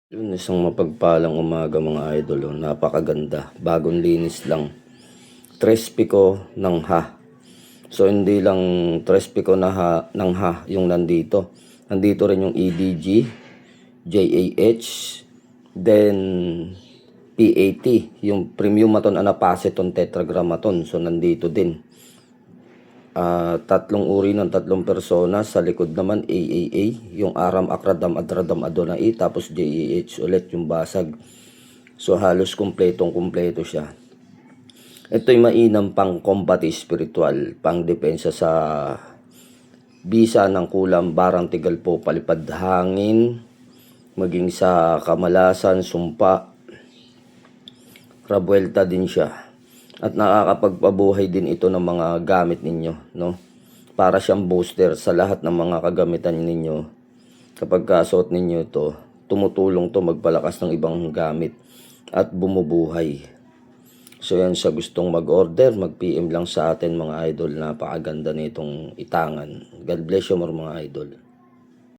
Yun, isang mapagpalang umaga mga idol, oh. Napakaganda, bagong linis lang. Trespico ng ha. So hindi lang Trespico na ha, ng ha yung nandito. Nandito rin yung EDG, JAH, then PAT, yung Premiumaton Anapaceton Tetragrammaton. So nandito din. Tatlong uri ng tatlong persona. Sa likod naman AAA, yung Aram Akradam Adradam Adonai, tapos JAH ulit yung basag. So halos kumpleto siya. Ito'y mainam pang combat spiritual, pang depensa sa bisa ng kulam, barang tigal po, palipad hangin, maging sa kamalasan, sumpa, rabuelta din siya. At nakakapagpabuhay din ito ng mga gamit ninyo, no? Para siyang booster sa lahat ng mga kagamitan ninyo. Kapag kasuot ninyo ito, tumutulong to magpalakas ng ibang gamit at bumubuhay. So yan, sa gustong mag-order, mag-PM lang sa atin mga idol. Napakaganda nitong itangan. God bless you mga idol.